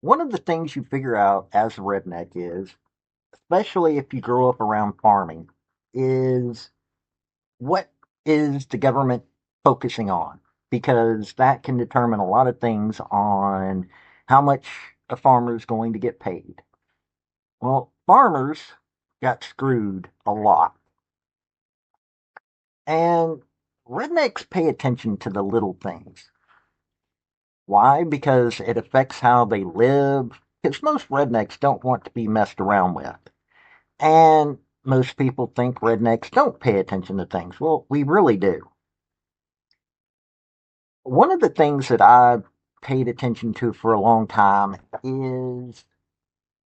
One of the things you figure out as a redneck is, especially if you grow up around farming, is what is the government focusing on? Because that can determine a lot of things on how much a farmer is going to get paid. Well, farmers got screwed a lot. And rednecks pay attention to the little things. Why? Because it affects how they live. Because most rednecks don't want to be messed around with. And most people think rednecks don't pay attention to things. Well, we really do. One of the things that I've paid attention to for a long time is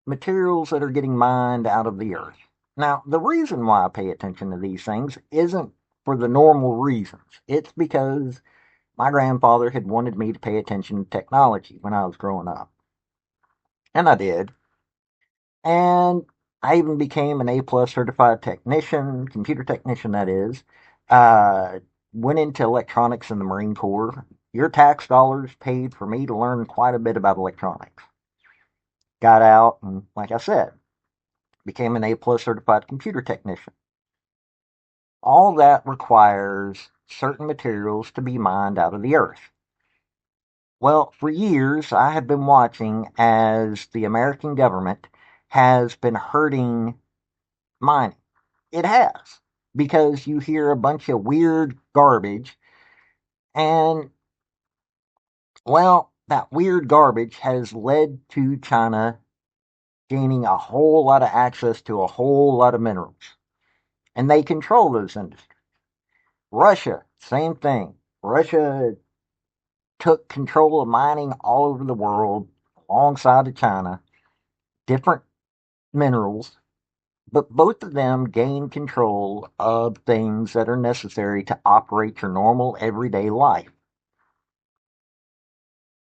materials that are getting mined out of the earth. Now, the reason why I pay attention to these things isn't for the normal reasons. It's because my grandfather had wanted me to pay attention to technology when I was growing up. And I did. And I even became an A plus certified technician, computer technician that is. Uh, Went into electronics in the Marine Corps. Your tax dollars paid for me to learn quite a bit about electronics. Got out and, like I said, became an A plus certified computer technician. All that requires certain materials to be mined out of the earth. Well, for years I have been watching as the American government has been hurting mining. It has. Because you hear a bunch of weird garbage, and, well, that weird garbage has led to China gaining a whole lot of access to a whole lot of minerals. And they control those industries. Russia, same thing. Russia took control of mining all over the world alongside of China, different minerals, but both of them gain control of things that are necessary to operate your normal everyday life.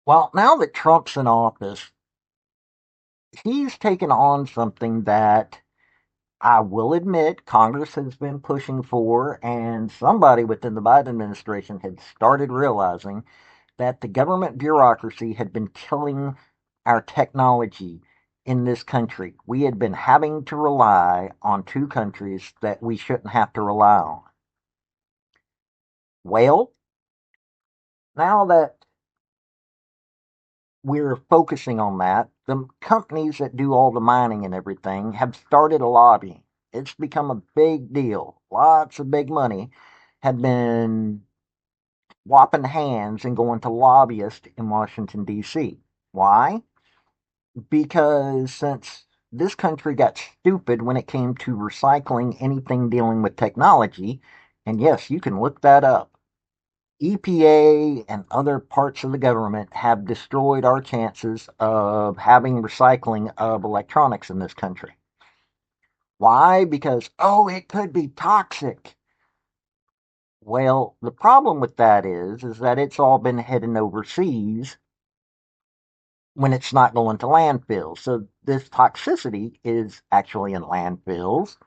Well, now that Trump's in office, he's taken on something that I will admit Congress has been pushing for, and somebody within the Biden administration had started realizing that the government bureaucracy had been killing our technology in this country. We had been having to rely on two countries that we shouldn't have to rely on. Well, now that we're focusing on that, the companies that do all the mining and everything have started lobbying. It's become a big deal. Lots of big money have been whopping hands and going to lobbyists in Washington, D.C. Why? Because since this country got stupid when it came to recycling anything dealing with technology, and yes, you can look that up, EPA and other parts of the government have destroyed our chances of having recycling of electronics in this country. Why? Because, oh, it could be toxic. Well, the problem with that is that it's all been heading overseas when it's not going to landfills. So this toxicity is actually in landfills,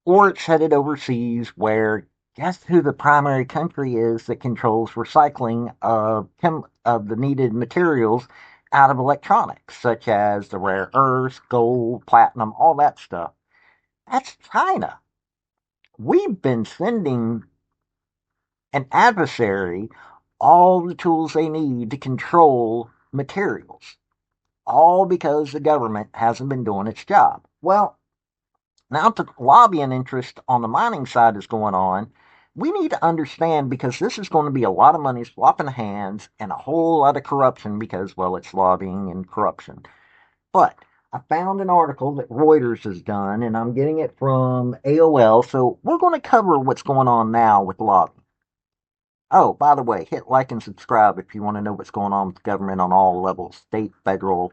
or it's headed overseas where, guess who the primary country is that controls recycling of the needed materials out of electronics, such as the rare earths, gold, platinum, all that stuff. That's China. We've been sending an adversary all the tools they need to control materials, all because the government hasn't been doing its job. Well, now that lobbying interest on the mining side is going on, we need to understand, because this is going to be a lot of money swapping hands and a whole lot of corruption because, well, it's lobbying and corruption. But I found an article that Reuters has done, and I'm getting it from AOL, so we're going to cover what's going on now with lobbying. Oh, by the way, hit like and subscribe if you want to know what's going on with the government on all levels, state, federal,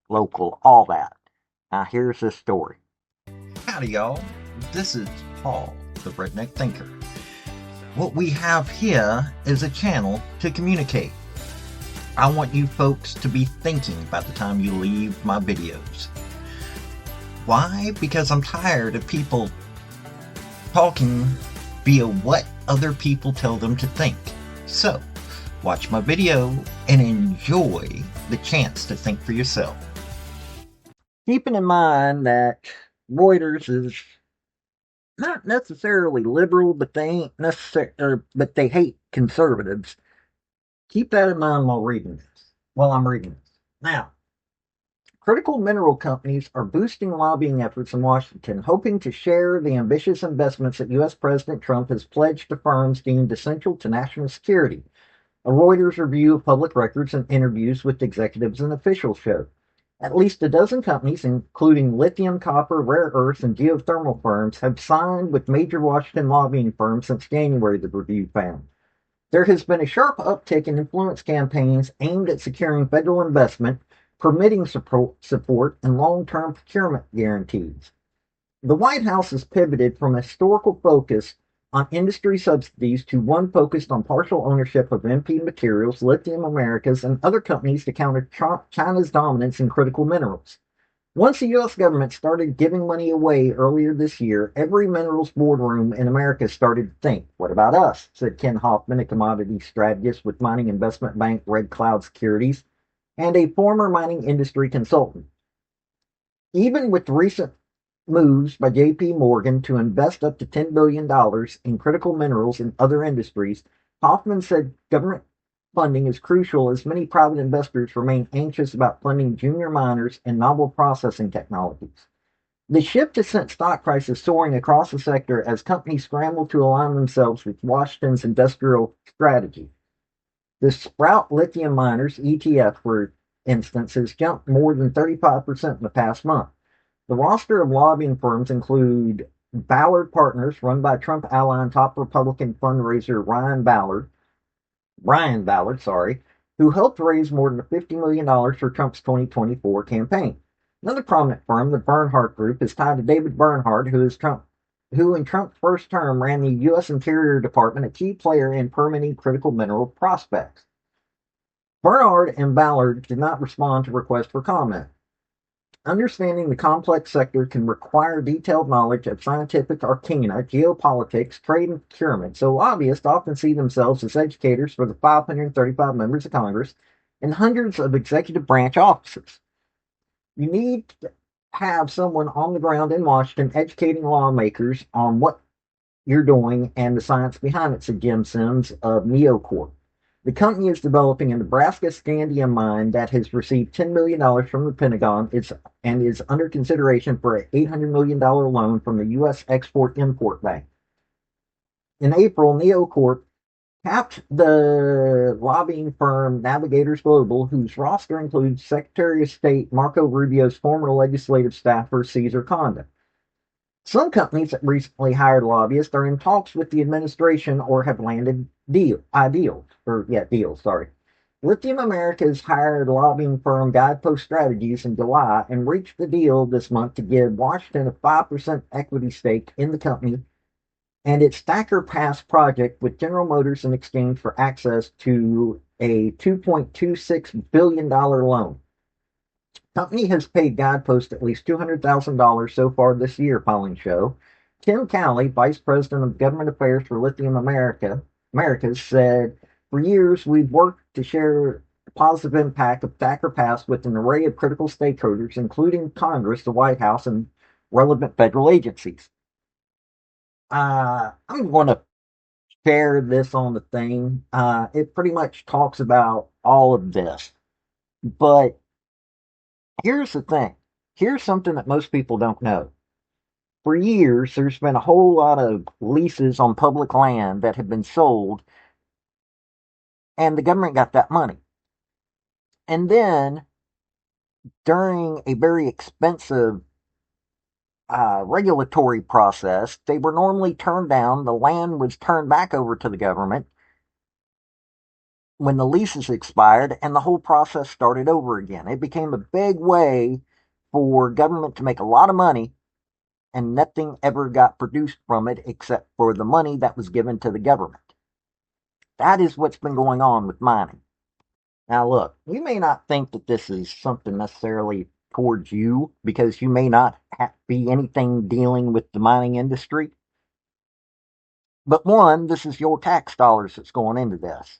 local, all that. Now, here's this story. Howdy, y'all. This is Paul, the Redneck Thinker. What we have here is a channel to communicate. I want you folks to be thinking by the time you leave my videos. Why? Because I'm tired of people talking via what other people tell them to think. So, watch my video and enjoy the chance to think for yourself. Keeping in mind that Reuters is not necessarily liberal, but they ain't necessarily, but they hate conservatives. Keep that in mind while I'm reading this. Now, critical mineral companies are boosting lobbying efforts in Washington, hoping to share the ambitious investments that U.S. President Trump has pledged to firms deemed essential to national security. A Reuters review of public records and interviews with executives and officials showed. At least a dozen companies, including lithium, copper, rare earths, and geothermal firms, have signed with major Washington lobbying firms since January, the review found. There has been a sharp uptick in influence campaigns aimed at securing federal investment, permitting support, and long-term procurement guarantees. The White House has pivoted from a historical focus on industry subsidies to one focused on partial ownership of MP Materials, Lithium Americas, and other companies to counter China's dominance in critical minerals. Once the U.S. government started giving money away earlier this year, every minerals boardroom in America started to think, what about us? Said Ken Hoffman, a commodity strategist with mining investment bank Red Cloud Securities and a former mining industry consultant. Even with recent moves by J.P. Morgan to invest up to $10 billion dollars in critical minerals and other industries, Hoffman said government funding is crucial as many private investors remain anxious about funding junior miners and novel processing technologies. The shift has sent stock prices soaring across the sector as companies scramble to align themselves with Washington's industrial strategy. The Sprout Lithium Miners ETF, for instance, has jumped more than 35% in the past month. The roster of lobbying firms include Ballard Partners, run by Trump ally and top Republican fundraiser Brian Ballard, who helped raise more than $50 million for Trump's 2024 campaign. Another prominent firm, the Bernhardt Group, is tied to David Bernhardt, who in Trump's first term ran the U.S. Interior Department, a key player in permitting critical mineral prospects. Bernhardt and Ballard did not respond to requests for comment. Understanding the complex sector can require detailed knowledge of scientific arcana, geopolitics, trade, and procurement, so lobbyists often see themselves as educators for the 535 members of Congress and hundreds of executive branch officers. You need to have someone on the ground in Washington educating lawmakers on what you're doing and the science behind it, said Jim Sims of NeoCorp. The company is developing a Nebraska scandium mine that has received $10 million dollars from the Pentagon and is under consideration for an $800 million loan from the U.S. Export-Import Bank. In April, NeoCorp tapped the lobbying firm Navigators Global, whose roster includes Secretary of State Marco Rubio's former legislative staffer Cesar Conda. Some companies that recently hired lobbyists are in talks with the administration or have landed deals. Lithium Americas hired lobbying firm Guidepost Strategies in July and reached the deal this month to give Washington a 5% equity stake in the company and its Stacker Pass project with General Motors in exchange for access to a $2.26 billion loan. Company has paid Guidepost at least $200,000 so far this year, filings show. Tim Cowley, Vice President of Government Affairs for Lithium Americas, said, for years we've worked to share the positive impact of Thacker Pass with an array of critical stakeholders, including Congress, the White House, and relevant federal agencies. I'm going to share this on the thing. It pretty much talks about all of this. But here's the thing. Here's something that most people don't know. For years, there's been a whole lot of leases on public land that have been sold, and the government got that money. And then, during a very expensive regulatory process, they were normally turned down. The land was turned back over to the government when the leases expired, and the whole process started over again. It became a big way for government to make a lot of money, and nothing ever got produced from it except for the money that was given to the government. That is what's been going on with mining. Now, look, you may not think that this is something necessarily towards you because you may not be anything dealing with the mining industry. But one, this is your tax dollars that's going into this.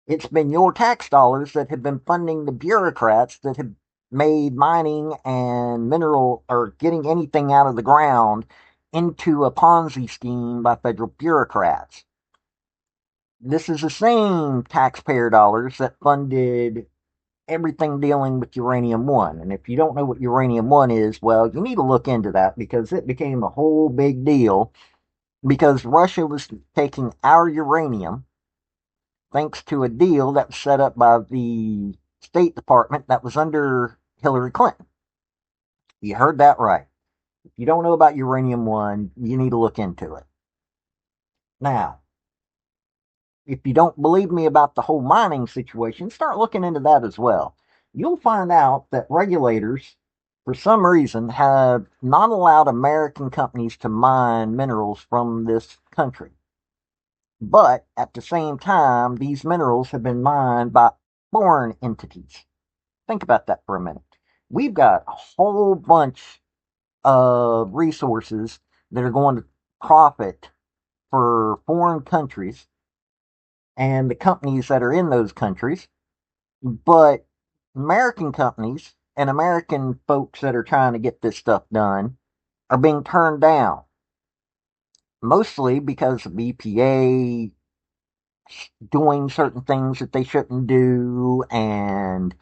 It's been your tax dollars that have been funding the bureaucrats that have made mining and mineral or getting anything out of the ground into a Ponzi scheme by federal bureaucrats. This is the same taxpayer dollars that funded everything dealing with Uranium One. And if you don't know what Uranium One is, well, you need to look into that because it became a whole big deal because Russia was taking our uranium thanks to a deal that was set up by the State Department that was under Hillary Clinton. You heard that right. If you don't know about Uranium One, you need to look into it. Now, if you don't believe me about the whole mining situation, start looking into that as well. You'll find out that regulators, for some reason, have not allowed American companies to mine minerals from this country. But at the same time, these minerals have been mined by foreign entities. Think about that for a minute. We've got a whole bunch of resources that are going to profit for foreign countries and the companies that are in those countries, but American companies and American folks that are trying to get this stuff done are being turned down, mostly because of EPA doing certain things that they shouldn't do and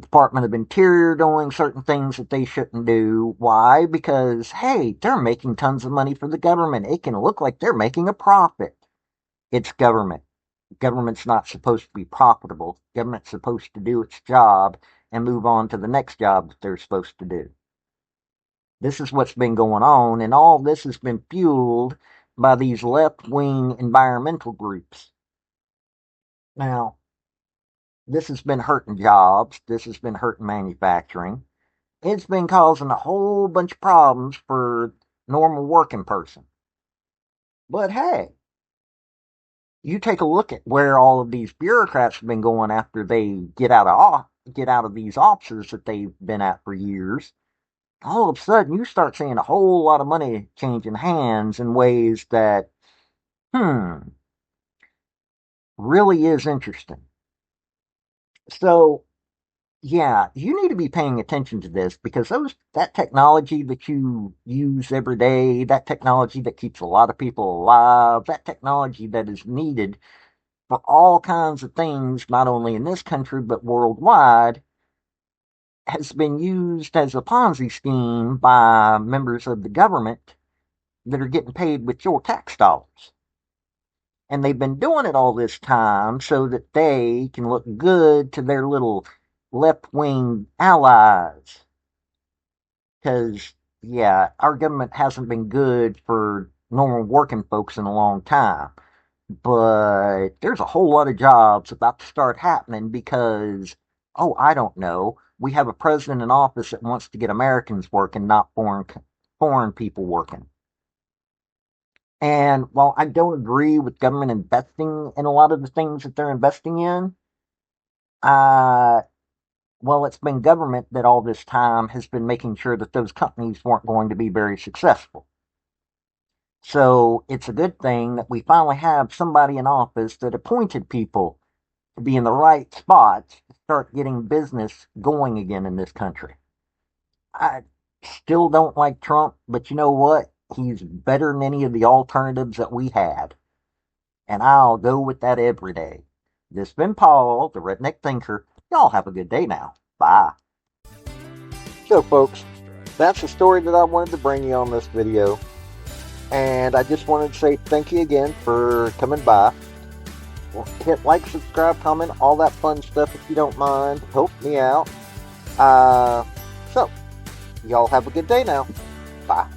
Department of Interior doing certain things that they shouldn't do. Why? Because, hey, they're making tons of money for the government. It can look like they're making a profit. It's government. Government's not supposed to be profitable. Government's supposed to do its job and move on to the next job that they're supposed to do. This is what's been going on, and all this has been fueled by these left-wing environmental groups. Now, this has been hurting jobs. This has been hurting manufacturing. It's been causing a whole bunch of problems for normal working person. But hey, you take a look at where all of these bureaucrats have been going after they get out of these offices that they've been at for years. All of a sudden, you start seeing a whole lot of money changing hands in ways that, really is interesting. So, yeah, you need to be paying attention to this because that technology that you use every day, that technology that keeps a lot of people alive, that technology that is needed for all kinds of things, not only in this country but worldwide, has been used as a Ponzi scheme by members of the government that are getting paid with your tax dollars. And they've been doing it all this time so that they can look good to their little left wing allies. Because, yeah, our government hasn't been good for normal working folks in a long time. But there's a whole lot of jobs about to start happening because, oh, I don't know, we have a president in office that wants to get Americans working, not foreign people working. And while I don't agree with government investing in a lot of the things that they're investing in, uh, well, it's been government that all this time has been making sure that those companies weren't going to be very successful. So it's a good thing that we finally have somebody in office that appointed people to be in the right spots to start getting business going again in this country. I still don't like Trump, but you know what? He's better than any of the alternatives that we had. And I'll go with that every day. This has been Paul, the Redneck Thinker. Y'all have a good day now. Bye. So, folks, that's the story that I wanted to bring you on this video. And I just wanted to say thank you again for coming by. Hit like, subscribe, comment, all that fun stuff if you don't mind. Help me out. So, y'all have a good day now. Bye.